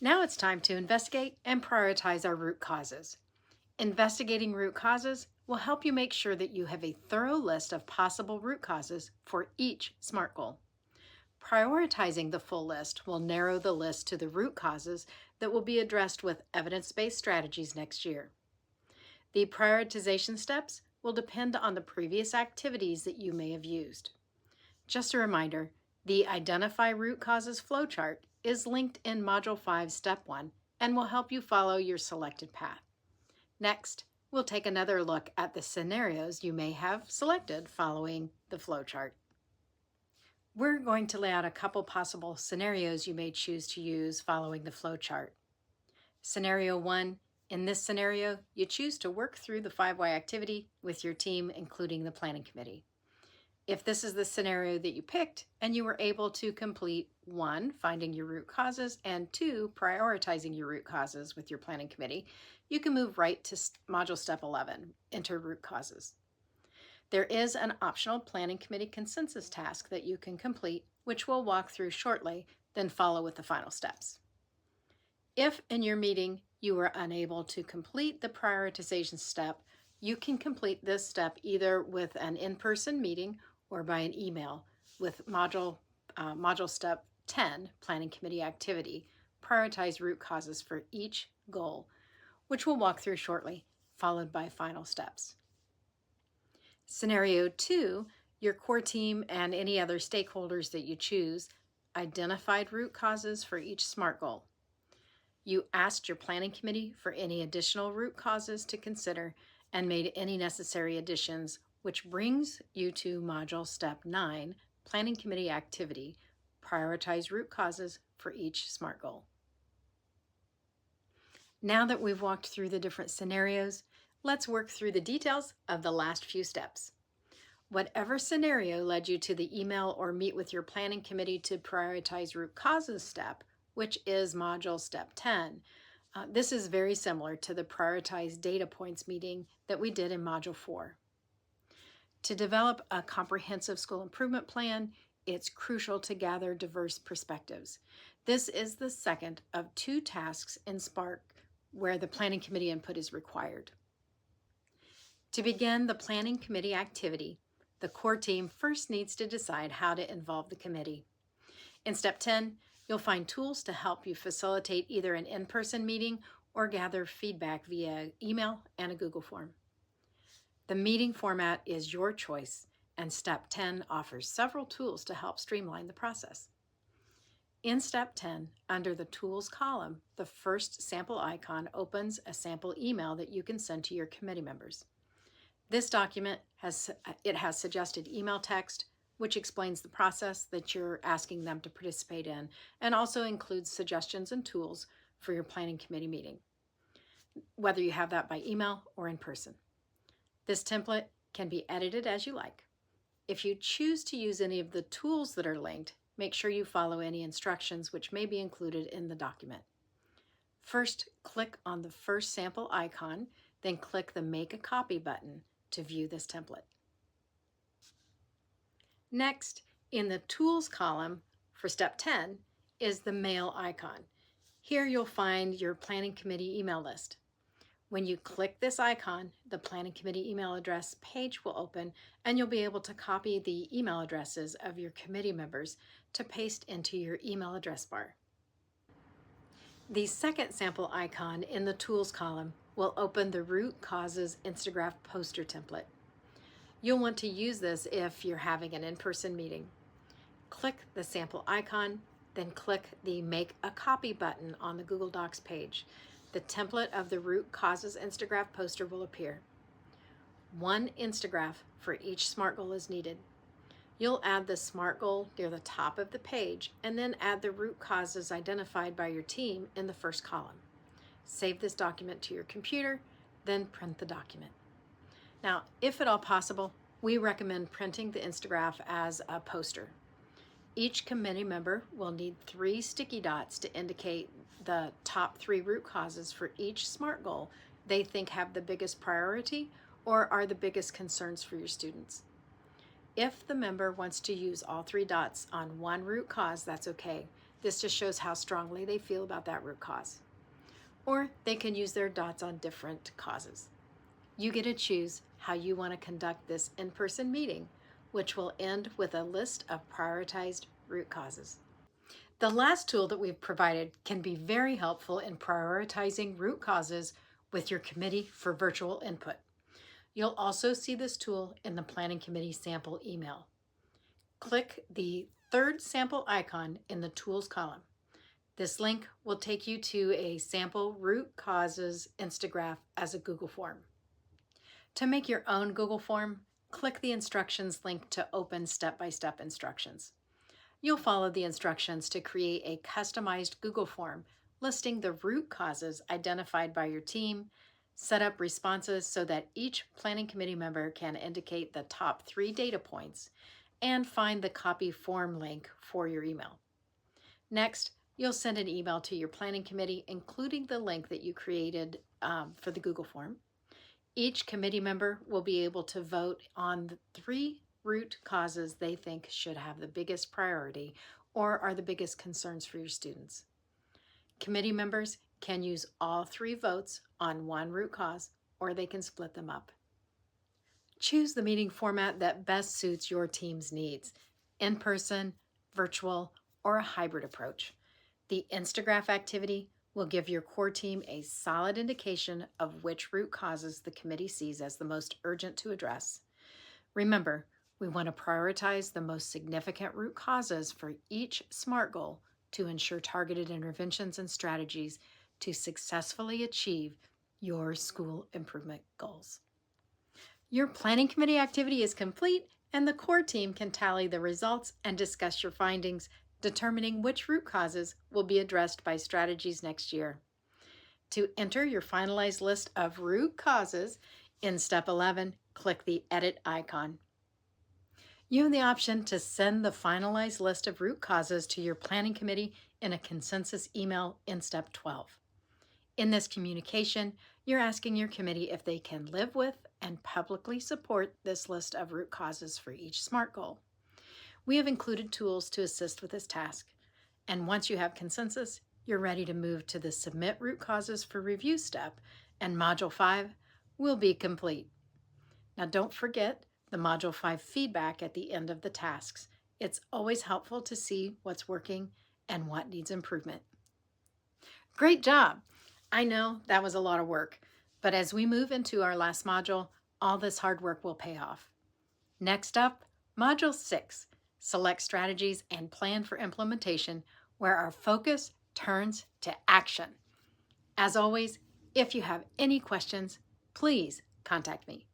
Now it's time to investigate and prioritize our root causes. Investigating root causes will help you make sure that you have a thorough list of possible root causes for each SMART goal. Prioritizing the full list will narrow the list to the root causes that will be addressed with evidence-based strategies next year. The prioritization steps will depend on the previous activities that you may have used. Just a reminder, the Identify Root Causes flowchart is linked in Module 5, Step 1, and will help you follow your selected path. Next, we'll take another look at the scenarios you may have selected following the flowchart. We're going to lay out a couple possible scenarios you may choose to use following the flowchart. Scenario 1, in this scenario, you choose to work through the 5Y activity with your team, including the planning committee. If this is the scenario that you picked and you were able to complete 1, finding your root causes, and 2, prioritizing your root causes with your planning committee, you can move right to Module Step 11, Enter Root Causes. There is an optional planning committee consensus task that you can complete, which we'll walk through shortly, then follow with the final steps. If in your meeting you were unable to complete the prioritization step, you can complete this step either with an in-person meeting or by an email with Module Step 10, Planning Committee Activity, Prioritize Root Causes for each goal, which we'll walk through shortly, followed by final steps. Scenario 2, your core team and any other stakeholders that you choose identified root causes for each SMART goal. You asked your planning committee for any additional root causes to consider and made any necessary additions, which brings you to Module Step 9, Planning Committee Activity, Prioritize Root Causes for each SMART goal. Now that we've walked through the different scenarios, let's work through the details of the last few steps. Whatever scenario led you to the email or meet with your planning committee to prioritize root causes step, which is Module Step 10, this is very similar to the Prioritize Data Points meeting that we did in Module 4. To develop a comprehensive school improvement plan, it's crucial to gather diverse perspectives. This is the second of 2 tasks in Spark where the planning committee input is required. To begin the planning committee activity, the core team first needs to decide how to involve the committee. In Step 10, you'll find tools to help you facilitate either an in-person meeting or gather feedback via email and a Google form. The meeting format is your choice, and Step 10 offers several tools to help streamline the process. In Step 10, under the Tools column, the first sample icon opens a sample email that you can send to your committee members. This document has suggested email text, which explains the process that you're asking them to participate in, and also includes suggestions and tools for your planning committee meeting, whether you have that by email or in person. This template can be edited as you like. If you choose to use any of the tools that are linked, make sure you follow any instructions which may be included in the document. First, click on the first sample icon, then click the Make a Copy button to view this template. Next, in the Tools column for Step 10 is the Mail icon. Here you'll find your planning committee email list. When you click this icon, the planning committee email address page will open, and you'll be able to copy the email addresses of your committee members to paste into your email address bar. The second sample icon in the Tools column will open the Root Causes Instagraph poster template. You'll want to use this if you're having an in-person meeting. Click the sample icon, then click the Make a Copy button on the Google Docs page. The template of the Root Causes Instagraph poster will appear. 1 Instagraph for each SMART goal is needed. You'll add the SMART goal near the top of the page and then add the root causes identified by your team in the first column. Save this document to your computer, then print the document. Now, if at all possible, we recommend printing the Instagraph as a poster. Each committee member will need 3 sticky dots to indicate the top 3 root causes for each SMART goal they think have the biggest priority or are the biggest concerns for your students. If the member wants to use all 3 dots on one root cause, that's okay. This just shows how strongly they feel about that root cause. Or they can use their dots on different causes. You get to choose how you want to conduct this in-person meeting, which will end with a list of prioritized root causes. The last tool that we've provided can be very helpful in prioritizing root causes with your committee for virtual input. You'll also see this tool in the Planning Committee sample email. Click the third sample icon in the Tools column. This link will take you to a sample root causes Instagraph as a Google form. To make your own Google form, click the instructions link to open step-by-step instructions. You'll follow the instructions to create a customized Google form listing the root causes identified by your team, set up responses so that each planning committee member can indicate the top 3 data points, and find the copy form link for your email. Next, you'll send an email to your planning committee, including the link that you created for the Google form. Each committee member will be able to vote on the 3 root causes they think should have the biggest priority or are the biggest concerns for your students. Committee members can use all 3 votes on one root cause, or they can split them up. Choose the meeting format that best suits your team's needs: in-person, virtual, or a hybrid approach. The Instagraph activity will give your core team a solid indication of which root causes the committee sees as the most urgent to address. Remember, we want to prioritize the most significant root causes for each SMART goal to ensure targeted interventions and strategies to successfully achieve your school improvement goals. Your planning committee activity is complete, and the core team can tally the results and discuss your findings, determining which root causes will be addressed by strategies next year. To enter your finalized list of root causes in step 11, click the edit icon. You have the option to send the finalized list of root causes to your planning committee in a consensus email in step 12. In this communication, you're asking your committee if they can live with and publicly support this list of root causes for each SMART goal. We have included tools to assist with this task, and once you have consensus, you're ready to move to the Submit Root Causes for Review step, and Module 5 will be complete. Now don't forget the Module 5 feedback at the end of the tasks. It's always helpful to see what's working and what needs improvement. Great job! I know that was a lot of work, but as we move into our last module, all this hard work will pay off. Next up, Module 6, Select Strategies and Plan for Implementation, where our focus turns to action. As always, if you have any questions, please contact me.